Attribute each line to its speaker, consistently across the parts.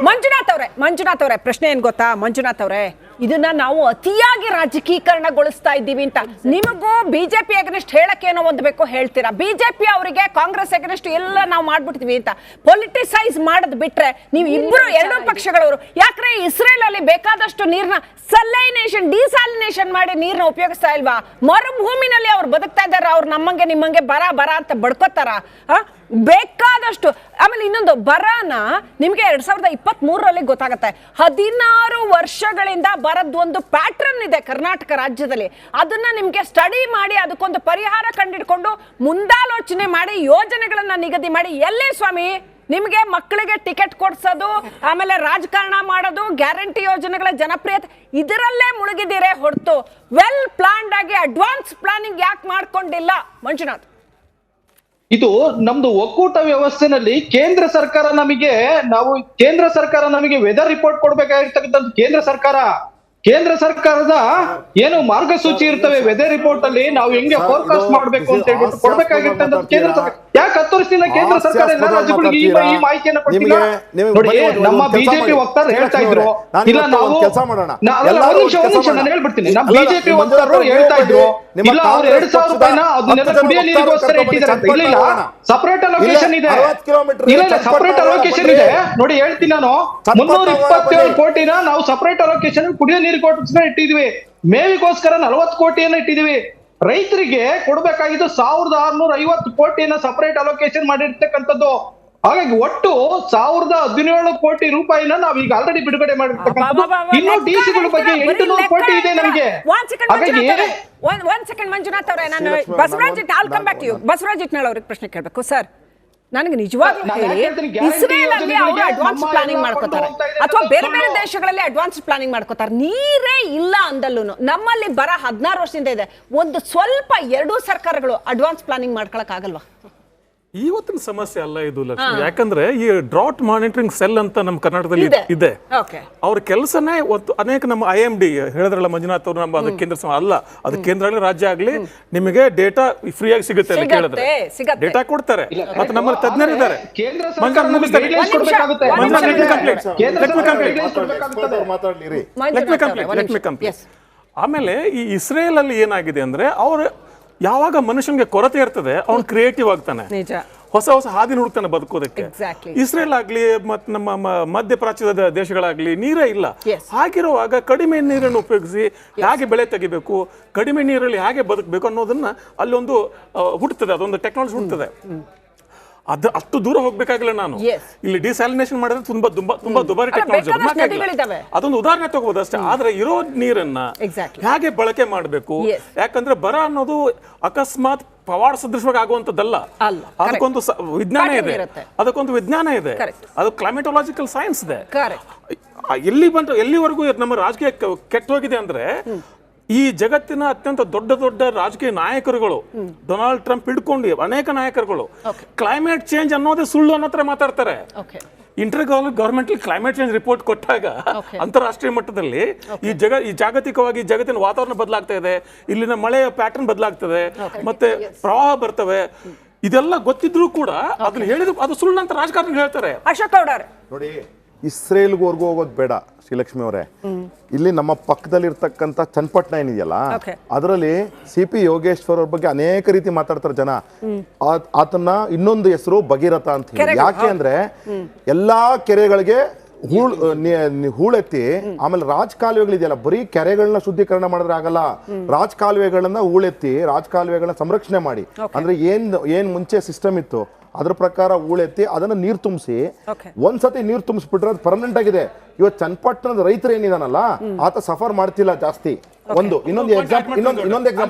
Speaker 1: ಮಂಜುನಾಥ್ ಅವರೇ ಪ್ರಶ್ನೆ ಏನ್ ಗೊತ್ತಾ ಮಂಜುನಾಥ್ ಅವರೇ, ಇದನ್ನ ನಾವು ಅತಿಯಾಗಿ ರಾಜಕೀಕರಣಗೊಳಿಸ್ತಾ ಇದ್ದೀವಿ ಅಂತ. ನಿಮಗೂ ಬಿಜೆಪಿ ಅಗೇನೆಸ್ಟ್ ಹೇಳಕ್ಕೆ ಏನೋ ಒಂದು ಬೇಕು ಹೇಳ್ತೀರಾ, ಬಿಜೆಪಿ ಅವರಿಗೆ ಕಾಂಗ್ರೆಸ್ ಅಗೇನೆಸ್ಟ್ ಎಲ್ಲ ನಾವು ಮಾಡ್ಬಿಡ್ತೀವಿ ಅಂತ ಪೊಲಿಟಿಸೈಸ್ ಮಾಡೋದ್ ಬಿಟ್ರೆ ನೀವು ಇಬ್ರು ಎರಡೂ ಪಕ್ಷಗಳವರು ಯಾಕ್ರೆ ಇಸ್ರೇಲ್ ಅಲ್ಲಿ ಬೇಕಾದಷ್ಟು ನೀರ್ನ ಸಲೈನೇಷನ್ ಡಿಸಾಲಿನೇಷನ್ ಮಾಡಿ ನೀರ್ನ ಉಪಯೋಗಿಸ್ತಾ ಇಲ್ವಾ? ಮರುಭೂಮಿನಲ್ಲಿ ಅವ್ರು ಬದುಕ್ತಾ ಇದಾರ, ಅವ್ರು ನಮ್ಮಂಗೆ ನಿಮ್ಮಂಗೆ ಬರ ಅಂತ ಬಡ್ಕೋತಾರ? ಬೇಕಾದಷ್ಟು. ಆಮೇಲೆ ಇನ್ನೊಂದು ಬರನ ನಿಮ್ಗೆ 2023ರಲ್ಲಿ ಗೊತ್ತಾಗತ್ತೆ. 16 ವರ್ಷಗಳಿಂದ ಬರದ್ ಒಂದು ಪ್ಯಾಟ್ರನ್ ಇದೆ ಕರ್ನಾಟಕ ರಾಜ್ಯದಲ್ಲಿ. ಅದನ್ನ ನಿಮ್ಗೆ ಸ್ಟಡಿ ಮಾಡಿ ಅದಕ್ಕೊಂದು ಪರಿಹಾರ ಕಂಡಿಡ್ಕೊಂಡು ಮುಂದಾಲೋಚನೆ ಮಾಡಿ ಯೋಜನೆಗಳನ್ನ ನಿಗದಿ ಮಾಡಿ ಎಲ್ಲಿ ಸ್ವಾಮಿ ನಿಮ್ಗೆ ಮಕ್ಕಳಿಗೆ ಟಿಕೆಟ್ ಕೊಡ್ಸೋದು, ಆಮೇಲೆ ರಾಜಕಾರಣ ಮಾಡೋದು, ಗ್ಯಾರಂಟಿ ಯೋಜನೆಗಳ ಜನಪ್ರಿಯತೆ ಇದರಲ್ಲೇ ಮುಳುಗಿದಿರೇ ಹೊರತು ವೆಲ್ ಪ್ಲಾನ್ಡ್ ಆಗಿ ಅಡ್ವಾನ್ಸ್ ಪ್ಲಾನಿಂಗ್ ಯಾಕೆ ಮಾಡ್ಕೊಂಡಿಲ್ಲ ಮಂಜುನಾಥ್?
Speaker 2: ಇದು ನಮ್ದು ಒಕ್ಕೂಟ ವ್ಯವಸ್ಥೆನಲ್ಲಿ ಕೇಂದ್ರ ಸರ್ಕಾರ ನಮಗೆ ವೆದರ್ ರಿಪೋರ್ಟ್ ಕೊಡ್ಬೇಕಾಗಿರ್ತಕ್ಕಂಥ ಕೇಂದ್ರ ಸರ್ಕಾರದ ಏನು ಮಾರ್ಗಸೂಚಿ ಇರ್ತವೆ ವೆದರ್ ರಿಪೋರ್ಟ್ ಅಲ್ಲಿ ನಾವು ಹೆಂಗೆ ಫೋರ್ಕಾಸ್ಟ್ ಮಾಡ್ಬೇಕು ಅಂತ ಹೇಳ್ಬಿಟ್ಟು ಕೊಡ್ಬೇಕಾಗಿರ್ತಕ್ಕಂಥ ಕೇಂದ್ರ ಸರ್ಕಾರ. ಯಾಕೆ 10 ವರ್ಷದಿಂದ ಕೇಂದ್ರ ಸರ್ಕಾರ ಎಲ್ಲ ರಾಜ್ಯಗಳಿಗೆ ಈ ಮಾಹಿತಿಯನ್ನು ಕೊಟ್ಟಿಲ್ಲ? ನೋಡಿ, ನಮ್ಮ ಬಿಜೆಪಿ ವಕ್ತಾರರು ಹೇಳ್ತಾ ಇದ್ರು, ಇಲ್ಲ ನಾವು ಒಂದ್ ನಿಮಿಷ ನಾನು ಹೇಳ್ಬಿಡ್ತೀನಿ. ನಮ್ಮ ಬಿಜೆಪಿ ವಕ್ತಾರರು ಹೇಳ್ತಾ ಇದ್ರು, ಇಲ್ಲ ಅವ್ರು 2,000 ರೂಪಾಯಿನ ಅದನ್ನೆಲ್ಲ ಕುಡಿಯೋ ನೀರಿಗೋಸ್ಕರ ಇಟ್ಟಿದ್ದಾರೆ ಅಂತ. ಇಲ್ಲ ಸಪರೇಟ್ ಅಲೋಕೇಶನ್ ಇದೆ, ಇಲ್ಲ ಸಪರೇಟ್ ಅಲೋಕೇಶನ್ ಇದೆ. ನೋಡಿ ಹೇಳ್ತೀನಿ ನಾನು, 327 ಕೋಟಿನ ನಾವು ಸಪರೇಟ್ ಅಲೋಕೇಶನ್ ಕುಡಿಯೋ ನೀರಿಗೋಸ್ಕರ ಇಟ್ಟಿದ್ವಿ. ಮೇವಿಗೋಸ್ಕರ 40 ಕೋಟಿಯನ್ನ ಇಟ್ಟಿದ್ವಿ. ರೈತರಿಗೆ ಕೊಡ್ಬೇಕಾಗಿದ್ದು 1650 ಕೋಟಿಯನ್ನ ಸಪರೇಟ್ ಅಲೋಕೇಶನ್ ಮಾಡಿರ್ತಕ್ಕಂಥದ್ದು. ಹಾಗಾಗಿ ಒಟ್ಟು 1017 ಕೋಟಿ ರೂಪಾಯಿನ ನಾವು ಈಗ ಆಲ್ರೆಡಿ ಬಿಡುಗಡೆ ಮಾಡಿರ್ತಕ್ಕಂಥದ್ದು. ಇನ್ನು ಡಿಸಿಗಳ ಬಗ್ಗೆ 800 ಕೋಟಿ ಇದೆ ನಮಗೆ. ಹಾಗಾಗಿ
Speaker 1: ಒಂದ್ ಸೆಕೆಂಡ್ ಮಂಜುನಾಥ್ ಅವರೇ, ನಾನು ಬಸವರಾಜ್ ಇಟ್ನಾಳ್ ಅವ್ರಿಗೆ ಪ್ರಶ್ನೆ ಕೇಳಬೇಕು. ಸರ್, ನನಗೆ ನಿಜವಾಗ್ಲೂ ಹೇಳಿ, ಇಸ್ರೇಲ್ ಅಲ್ಲಿ ಅವರು ಅಡ್ವಾನ್ಸ್ ಪ್ಲಾನಿಂಗ್ ಮಾಡ್ಕೋತಾರೆ ಅಥವಾ ಬೇರೆ ಬೇರೆ ದೇಶಗಳಲ್ಲಿ ಅಡ್ವಾನ್ಸ್ ಪ್ಲಾನಿಂಗ್ ಮಾಡ್ಕೋತಾರೆ? ನೀರೇ ಇಲ್ಲ ಅಂದಲ್ಲೂ ನಮ್ಮಲ್ಲಿ ಬರ 16 ವರ್ಷದಿಂದ ಇದೆ. ಒಂದು ಸ್ವಲ್ಪ ಎರಡೂ ಸರ್ಕಾರಗಳು ಅಡ್ವಾನ್ಸ್ ಪ್ಲಾನಿಂಗ್ ಮಾಡ್ಕೊಳಕ್ ಆಗಲ್ವಾ?
Speaker 3: ಇವತ್ತಿನ ಸಮಸ್ಯೆ ಅಲ್ಲ ಇದು ಲಕ್ಷ್ಮಿ. ಯಾಕಂದ್ರೆ ಈ ಡ್ರಾಟ್ ಮಾನಿಟರಿಂಗ್ ಸೆಲ್ ಅಂತ ನಮ್ಮ ಕರ್ನಾಟಕದಲ್ಲಿ ಇದೆ. ಅವ್ರ ಕೆಲಸನೇ ಅನೇಕ ನಮ್ಮ IMD ಹೇಳಿದ್ರಲ್ಲ ಮಂಜುನಾಥ್ ಅವರು, ನಮ್ಮ ಅದಕ್ಕೆ ಕೇಂದ್ರ ಅಲ್ಲ, ಅದು ಕೇಂದ್ರ ಆಗಲಿ ರಾಜ್ಯ ಆಗ್ಲಿ ನಿಮಗೆ ಡೇಟಾ ಫ್ರೀ ಆಗಿ ಸಿಗುತ್ತೆ ಅಂತ ಕೇಳಿದ್ರೆ ಡೇಟಾ ಕೊಡ್ತಾರೆ. ಮತ್ತೆ ನಮ್ಮಲ್ಲಿ ತಜ್ಞರಿದ್ದಾರೆ. ಆಮೇಲೆ ಈ ಇಸ್ರೇಲ್ ಅಲ್ಲಿ ಏನಾಗಿದೆ ಅಂದ್ರೆ, ಅವ್ರು ಯಾವಾಗ ಮನುಷ್ಯನಿಗೆ ಕೊರತೆ ಇರ್ತದೆ ಅವನು ಕ್ರಿಯೇಟಿವ್ ಆಗ್ತಾನೆ, ಹೊಸ ಹಾದಿ ಹುಡುಕ್ತಾನೆ ಬದುಕೋದಕ್ಕೆ. ಇಸ್ರೇಲ್ ಆಗ್ಲಿ ಮತ್ತೆ ನಮ್ಮ ಮಧ್ಯ ಪ್ರಾಚ್ಯದ ದೇಶಗಳಾಗ್ಲಿ ನೀರೇ ಇಲ್ಲ. ಹಾಗಿರುವಾಗ ಕಡಿಮೆ ನೀರನ್ನು ಉಪಯೋಗಿಸಿ ಹೇಗೆ ಬೆಳೆ ತೆಗಿಬೇಕು, ಕಡಿಮೆ ನೀರಲ್ಲಿ ಹೇಗೆ ಬದುಕಬೇಕು ಅನ್ನೋದನ್ನ ಅಲ್ಲೊಂದು ಹುಟ್ಟುತ್ತದೆ, ಅದೊಂದು ಟೆಕ್ನಾಲಜಿ ಹುಟ್ಟುತ್ತದೆ. ಅಷ್ಟು ದೂರ ಹೋಗ್ಬೇಕಾಗಿಲ್ಲ. ನಾನು ಇಲ್ಲಿ ಡಿಸಾಲಿನೇಷನ್ ಮಾಡಿದ್ರೆ ತುಂಬಾ ದುಬಾರಿ ಟೆಕ್ನಾಲಜಿ, ಅದೊಂದು ಉದಾಹರಣೆ ತಗೋಬಹುದು ಅಷ್ಟೇ. ಆದ್ರೆ ಇರೋ ನೀರನ್ನ ಹೇಗೆ ಬಳಕೆ ಮಾಡಬೇಕು, ಯಾಕಂದ್ರೆ ಬರ ಅನ್ನೋದು ಅಕಸ್ಮಾತ್ ಪವಾಡ ಸದೃಶವಾಗಿ ಆಗುವಂತದ್ದಲ್ಲ. ಅದಕ್ಕೊಂದು ವಿಜ್ಞಾನ ಇದೆ, ಅದು ಕ್ಲೈಮೆಟೊಲಾಜಿಕಲ್ ಸೈನ್ಸ್ ಇದೆ. ಎಲ್ಲಿವರೆಗೂ ನಮ್ಮ ರಾಜಕೀಯ ಕೆಟ್ಟ ಹೋಗಿದೆ ಅಂದ್ರೆ, ಈ ಜಗತ್ತಿನ ಅತ್ಯಂತ ದೊಡ್ಡ ರಾಜಕೀಯ ನಾಯಕರುಗಳು, ಡೊನಾಲ್ಡ್ ಟ್ರಂಪ್ ಹಿಡ್ಕೊಂಡು ಅನೇಕ ನಾಯಕರುಗಳು ಕ್ಲೈಮೇಟ್ ಚೇಂಜ್ ಅನ್ನೋದೇ ಸುಳ್ಳು ಅನ್ನೋ ಮಾತಾಡ್ತಾರೆ. ಗವರ್ಮೆಂಟಲ್ ಕ್ಲೈಮೇಟ್ ಚೇಂಜ್ ರಿಪೋರ್ಟ್ ಕೊಟ್ಟಾಗ ಅಂತಾರಾಷ್ಟ್ರೀಯ ಮಟ್ಟದಲ್ಲಿ ಈ ಜಾಗತಿಕವಾಗಿ ಜಗತ್ತಿನ ವಾತಾವರಣ ಬದಲಾಗ್ತಾ ಇದೆ, ಇಲ್ಲಿನ ಮಳೆಯ ಪ್ಯಾಟರ್ನ್ ಬದಲಾಗ್ತದೆ, ಮತ್ತೆ ಪ್ರವಾಹ ಬರ್ತವೆ. ಇದೆಲ್ಲ ಗೊತ್ತಿದ್ರು ಕೂಡ ಅದನ್ನ ಹೇಳಿದ್ರು ಅದು ಸುಳ್ಳು ಅಂತ ರಾಜಕಾರಣ ಹೇಳ್ತಾರೆ.
Speaker 1: ಅಶೋಕ್ ಅವರೇ
Speaker 4: ನೋಡಿ, ಇಸ್ರೇಲ್ವರೆಗೂ ಹೋಗೋದು ಬೇಡ ಶ್ರೀಲಕ್ಷ್ಮಿ ಅವರೇ. ಇಲ್ಲಿ ನಮ್ಮ ಪಕ್ಕದಲ್ಲಿ ಇರ್ತಕ್ಕಂಥ ಚನ್ನಪಟ್ಟಣ ಏನಿದೆಯಲ್ಲ, ಅದರಲ್ಲಿ CP ಯೋಗೇಶ್ವರ್ ಅವ್ರ ಬಗ್ಗೆ ಅನೇಕ ರೀತಿ ಮಾತಾಡ್ತಾರೆ ಜನ. ಆತನ ಇನ್ನೊಂದು ಹೆಸರು ಭಗೀರಥ ಅಂತ ಹೇಳಿ. ಯಾಕೆ ಅಂದ್ರೆ ಎಲ್ಲಾ ಕೆರೆಗಳಿಗೆ ಹೂಳೆತ್ತಿ, ಆಮೇಲೆ ರಾಜಕಾಲುವೆಗಳಿದೆಯಲ್ಲ, ಬರೀ ಕೆರೆಗಳನ್ನ ಶುದ್ಧೀಕರಣ ಮಾಡಿದ್ರೆ ಆಗಲ್ಲ, ರಾಜಕಾಲುವೆಗಳನ್ನ ಹೂಳೆತ್ತಿ ರಾಜಕಾಲುವೆಗಳನ್ನ ಸಂರಕ್ಷಣೆ ಮಾಡಿ, ಅಂದ್ರೆ ಏನ್ ಮುಂಚೆ ಸಿಸ್ಟಮ್ ಇತ್ತು ಅದ್ರ ಪ್ರಕಾರ ಹೂಳೆತ್ತಿ ಅದನ್ನ ನೀರು ತುಂಬಿಸಿ, ಒಂದ್ಸತಿ ನೀರು ತುಂಬಿಸ್ಬಿಟ್ರೆ ಅದು ಪರ್ಮನೆಂಟ್ ಆಗಿದೆ. ಇವತ್ತು ಚನ್ನಪಟ್ಟಣದ ರೈತರು ಏನಿದಾನಲ್ಲ, ಆತ ಸಫರ್ ಮಾಡ್ತಿಲ್ಲ ಜಾಸ್ತಿ. ಇನ್ನೊಂದು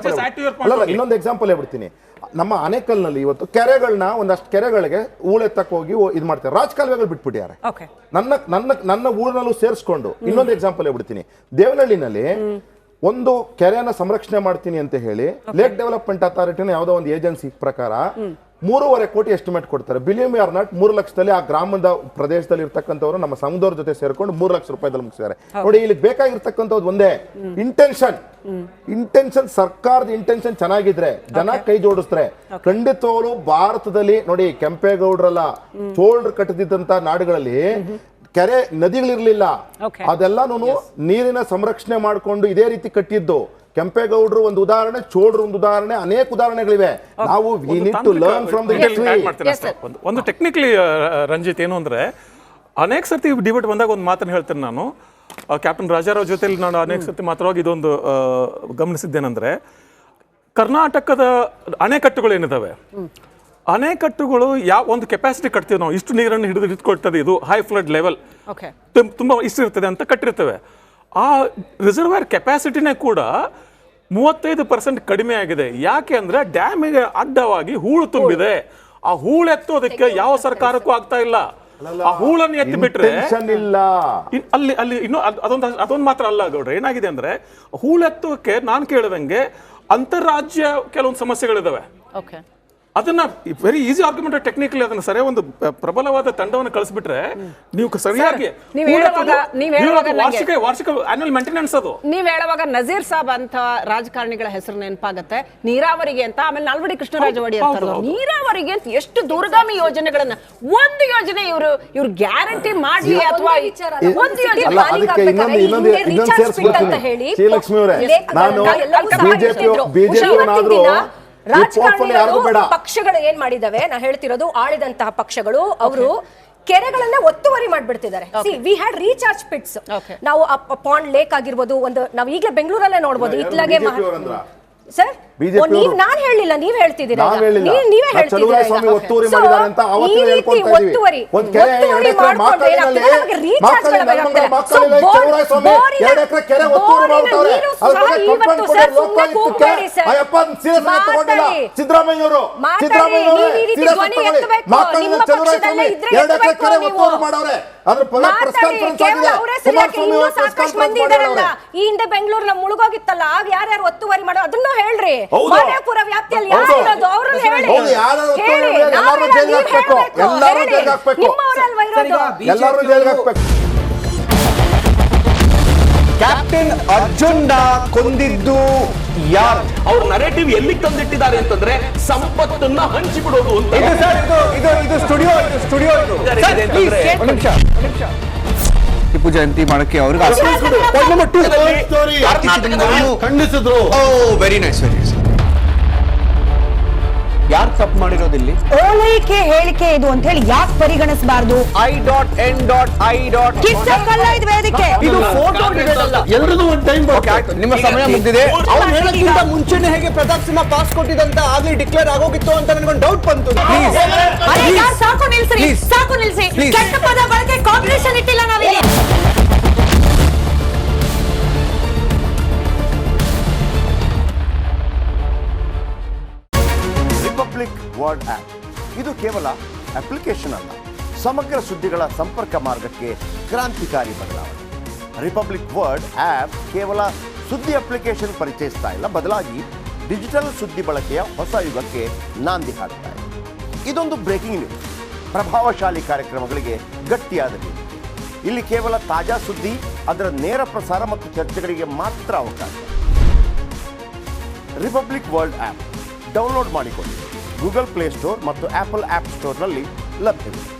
Speaker 4: ಎಕ್ಸಾಂಪಲ್ ಹೇಳ್ಬಿಡ್ತೀನಿ. ನಮ್ಮ ಆನೇಕಲ್ನಲ್ಲಿ ಇವತ್ತು ಕೆರೆಗಳನ್ನ ಒಂದಷ್ಟು ಕೆರೆಗಳಿಗೆ ಹೂಳೆತ್ತಕ್ಕೆ ಹೋಗಿ ಇದು ಮಾಡ್ತಾರೆ, ರಾಜಕಾಲುವೆಗಳು ಬಿಟ್ಬಿಟ್ಟಿದ್ದಾರೆ. ನನ್ನ ಊರಿನಲ್ಲೂ ಸೇರಿಸ್ಕೊಂಡು ಇನ್ನೊಂದು ಎಕ್ಸಾಂಪಲ್ ಹೇಳ್ಬಿಡ್ತೀನಿ. ದೇವನಹಳ್ಳಿನಲ್ಲಿ ಒಂದು ಕೆರೆಯನ್ನ ಸಂರಕ್ಷಣೆ ಮಾಡ್ತೀನಿ ಅಂತ ಹೇಳಿ ಲೇಕ್ ಡೆವಲಪ್ಮೆಂಟ್ ಅಥಾರಿಟಿನ ಯಾವುದೋ ಒಂದು ಏಜೆನ್ಸಿ ಪ್ರಕಾರ 3.5 ಕೋಟಿ ಎಸ್ಟಿಮೇಟ್ ಕೊಡ್ತಾರೆ. ಬಿಲಿಯಂ ಆರ್ ನಾಟ್ 3 ಲಕ್ಷದಲ್ಲಿ ಆ ಗ್ರಾಮದ ಪ್ರದೇಶದಲ್ಲಿ ಇರ್ತಕ್ಕಂಥವ್ರು ನಮ್ಮ ಸಮುದಾಯದ ಜೊತೆ ಸೇರ್ಕೊಂಡು 3 ಲಕ್ಷ ರೂಪಾಯಿದಲ್ಲಿ ಮುಗಿಸಿದ್ದಾರೆ. ನೋಡಿ, ಇಲ್ಲಿ ಬೇಕಾಗಿರ್ತಕ್ಕಂಥದ್ದು ಒಂದೇ ಇಂಟೆನ್ಷನ್. ಸರ್ಕಾರದ ಇಂಟೆನ್ಷನ್ ಚೆನ್ನಾಗಿದ್ರೆ, ಜನ ಕೈ ಜೋಡಿಸ್ತಾರೆ, ಖಂಡಿತವಾಗ್ಲೂ ಭಾರತದಲ್ಲಿ ನೋಡಿ ಕೆಂಪೇಗೌಡರಲ್ಲ ಚೋಳರು ಕಟ್ಟಿದಂತ ನಾಡುಗಳಲ್ಲಿ ಕೆರೆ ನದಿಗಳಿರ್ಲಿಲ್ಲ,
Speaker 1: Okay.
Speaker 4: ಅದೆಲ್ಲಾನು ನೀರಿನ ಸಂರಕ್ಷಣೆ ಮಾಡಿಕೊಂಡು ಇದೇ ರೀತಿ ಕಟ್ಟಿದ್ದು. ಕೆಂಪೇಗೌಡರು ಒಂದು ಉದಾಹರಣೆ, ಚೋಳರು ಒಂದು ಉದಾಹರಣೆ, ಅನೇಕ ಉದಾಹರಣೆಗಳಿವೆ. ನಾವು we need to learn from the history.
Speaker 3: ಒಂದು ಟೆಕ್ನಿಕಲಿ ರಂಜಿತ್ ಏನು ಅಂದ್ರೆ, ಅನೇಕ ಸರ್ತಿ ಡಿಬೇಟ್ ಬಂದಾಗ ಒಂದು ಮಾತನ್ನು ಹೇಳ್ತೇನೆ ನಾನು. ಕ್ಯಾಪ್ಟನ್ ರಾಜಾರಾವ್ ಜೊತೆಲಿ ನಾನು ಅನೇಕ ಸರ್ತಿ ಮಾತ್ರವಾಗಿ ಇದೊಂದು ಗಮನಿಸಿದ್ದೇನೆಂದ್ರೆ, ಕರ್ನಾಟಕದ ಅಣೆಕಟ್ಟುಗಳು ಏನಿದಾವೆ, ಅಣೆಕಟ್ಟುಗಳು ಯಾವ ಒಂದು ಕೆಪಾಸಿಟಿ ಕಟ್ತೀವಿ ನಾವು, ಇಷ್ಟು ನೀರನ್ನು ಹಿಡಿದುಕೊಳ್ತದೆ, ಇದು ಹೈ ಫ್ಲಡ್ ಲೆವೆಲ್ ತುಂಬಾ ಇಷ್ಟು ಇರ್ತದೆ ಅಂತ ಕಟ್ಟಿರ್ತೇವೆ. ಆ ರಿಸರ್ವರ್ ಕೆಪಾಸಿಟಿನೇ ಕೂಡ 35% ಕಡಿಮೆ ಆಗಿದೆ. ಯಾಕೆ ಅಂದ್ರೆ ಡ್ಯಾಮಿಗೆ ಅಡ್ಡವಾಗಿ ಹೂಳು ತುಂಬಿದೆ. ಆ ಹೂಳು ಎತ್ತೋದಕ್ಕೆ ಯಾವ ಸರ್ಕಾರಕ್ಕೂ ಆಗ್ತಾ ಇಲ್ಲ. ಆ ಹೂಳನ್ನು ಎತ್ತಿ ಬಿಟ್ರೆ ಅಲ್ಲಿ ಇನ್ನು ಅದೊಂದು ಮಾತ್ರ ಅಲ್ಲ ಗೌಡ್ರೆ, ಏನಾಗಿದೆ ಅಂದ್ರೆ ಹೂಳೆತ್ತೋಕೆ ನಾನು ಕೇಳಿದಂಗೆ ಅಂತಾರಾಜ್ಯ ಕೆಲವೊಂದು ಸಮಸ್ಯೆಗಳಿದಾವೆ. ಅದನ್ನ ವೆರಿ ಈಸಿ ಆರ್ಗ್ಯುಮೆಂಟ್ ಟೆಕ್ನಿಕಲಿ ಅದನ್ನ ಸರಿಯಾಗಿ ಒಂದು ಪ್ರಬಲವಾದ ತಂಡವನ್ನು ಕಳಿಸ್ಬಿಟ್ರೆ ನೀವು ಸರಿಯಾಗಿ ವಾರ್ಷಿಕ ಆನ್ಯುವಲ್ ಮೇಂಟೆನೆನ್ಸ್ ಅದು.
Speaker 1: ನೀವ್ ಹೇಳುವಾಗ ನಜೀರ್ ಸಾಬ್ ಅಂತ ರಾಜಕಾರಣಿಗಳ ಹೆಸರು ನೆನಪಾಗತ್ತೆ, ನೀರಾವರಿಗೆ ಅಂತ. ಆಮೇಲೆ ನಾಲ್ವಡಿ ಕೃಷ್ಣರಾಜ ಒಡೆಯರ್ ನೀರಾವರಿಗೆ ಅಂತ ಎಷ್ಟು ದೂರಗಾಮಿ ಯೋಜನೆಗಳನ್ನ, ಒಂದು ಯೋಜನೆ ಇವ್ರು ಗ್ಯಾರಂಟಿ ಮಾಡಿ ಅಥವಾ ಒಂದು
Speaker 5: ರಾಜಕಾರಣಿಗಳು ಪಕ್ಷಗಳು ಏನ್ ಮಾಡಿದಾವೆ, ನಾ ಹೇಳ್ತಿರೋದು ಆಳಿದಂತಹ ಪಕ್ಷಗಳು ಅವರು ಕೆರೆಗಳನ್ನ ಒತ್ತುವರಿ ಮಾಡ್ಬಿಡ್ತಿದ್ದಾರೆ. We had recharge pits. ನಾವು ಪಾಂಡ್ ಲೇಕ್ ಆಗಿರ್ಬೋದು, ಒಂದು ನಾವು ಈಗಲೇ ಬೆಂಗಳೂರಲ್ಲೇ ನೋಡ್ಬೋದು. ಇತ್ಲಾಗೆ ಸರ್ ನಾನ್ ಹೇಳಿಲ್ಲ, ನೀವ್ ಹೇಳ್ತಿದ್ದೀರಾ, ನೀವೇ ಹೇಳ್ತಿದ್ದೀರಾ. ಈ ಹಿಂದೆ ಬೆಂಗಳೂರಿನ ಮುಳುಗೋಗಿತ್ತಲ್ಲ, ಆಗ ಯಾರ್ಯಾರು ಒತ್ತುವರಿ ಮಾಡೋ ಅದನ್ನು ಹೇಳ್ರಿ. ಮನೆಪುರ ವ್ಯಾಪ್ತಿಯಲ್ಲಿ ಯಾರು ಇರೋದು ಅವ್ರನ್ನ ಹೇಳಿ.
Speaker 6: ಕ್ಯಾಪ್ಟನ್ ಅರ್ಜುನ್ ಕೊಂದಿದ್ದು ಯಾರು? ಅವ್ರ ನರೇಟಿವ್ ಎಲ್ಲಿ ತಂದಿಟ್ಟಿದ್ದಾರೆ ಅಂತಂದ್ರೆ ಸಂಪತ್ತನ್ನ ಹಂಚಿಬಿಡೋದು ಅಂತ. ಇದು ಸ್ಟುಡಿಯೋ ಟಿಪ್ಪು ಜಯಂತಿ ಮಾಡಕ್ಕೆ ಅವ್ರಿಗೆ ಖಂಡಿಸಿದ್ರು. Very nice. ಯಾರು ತಪ್ಪು ಮಾಡಿರೋದಿಲ್ಲಿ?
Speaker 7: ಓಲೈಕೆ ಹೇಳಿಕೆ ಇದು ಅಂತ ಹೇಳಿ ಯಾಕೆ ಪರಿಗಣಿಸಬಾರದು?
Speaker 5: ಇದು ವೇದಿಕೆ,
Speaker 6: ಇದು ಫೋಟೋ ಎಲ್ಲರದು ಒಂದು ಟೈಮ್. ನಿಮ್ಮ ಸಮಯ ಮುಗಿದಿದೆ. ಅವ್ರು ಹೇಳೋಕ್ಕಿಂತ ಮುಂಚೆನೆ ಹೇಗೆ ಪ್ರತಾಪ್ ಸಿಂಹ ಪಾಸ್ ಕೊಟ್ಟಿದಂತ ಆಗ್ಲಿ ಡಿಕ್ಲೇರ್ ಆಗೋಗಿತ್ತು ಅಂತ ನನಗೊಂದು ಡೌಟ್ ಬಂತು.
Speaker 7: ಸಾಕು ನಿಲ್ಸಿ. ಕೆಟ್ಟ ಪದ ಬಳಕೆ ಕಾಂಬಿನೇಷನ್ ಇಟ್ಟಿಲ್ಲ ನಾವಿಲ್ಲಿ.
Speaker 8: ರಿಪಬ್ಲಿಕ್ ವರ್ಡ್ ಆಪ್ ಇದು ಕೇವಲ ಅಪ್ಲಿಕೇಶನ್ ಅಲ್ಲ, ಸಮಗ್ರ ಸುದ್ದಿಗಳ ಸಂಪರ್ಕ ಮಾರ್ಗಕ್ಕೆ ಕ್ರಾಂತಿಕಾರಿ ಬದಲಾವಣೆ. ರಿಪಬ್ಲಿಕ್ ವರ್ಡ್ ಆಪ್ ಕೇವಲ ಸುದ್ದಿ ಅಪ್ಲಿಕೇಶನ್ ಪರಿಚಯಿಸ್ತಾ ಇಲ್ಲ, ಬದಲಾಗಿ ಡಿಜಿಟಲ್ ಸುದ್ದಿ ಬಳಕೆಯ ಹೊಸ ಯುಗಕ್ಕೆ ನಾಂದಿ ಹಾಡ್ತಾ ಇದೆ. ಇದೊಂದು ಬ್ರೇಕಿಂಗ್ ನ್ಯೂಸ್, ಪ್ರಭಾವಶಾಲಿ ಕಾರ್ಯಕ್ರಮಗಳಿಗೆ ಗಟ್ಟಿಯಾದ ನ್ಯೂಸ್. ಇಲ್ಲಿ ಕೇವಲ ತಾಜಾ ಸುದ್ದಿ, ಅದರ ನೇರ ಪ್ರಸಾರ ಮತ್ತು ಚರ್ಚೆಗಳಿಗೆ ಮಾತ್ರ ಅವಕಾಶ. ರಿಪಬ್ಲಿಕ್ ವರ್ಲ್ಡ್ ಆಪ್ ಡೌನ್ಲೋಡ್ ಮಾಡಿಕೊಳ್ಳಿ. ಗೂಗಲ್ ಪ್ಲೇ ಸ್ಟೋರ್ ಮತ್ತು ಆಪಲ್ ಆಪ್ ಸ್ಟೋರ್ನಲ್ಲಿ ಲಭ್ಯವಿದೆ.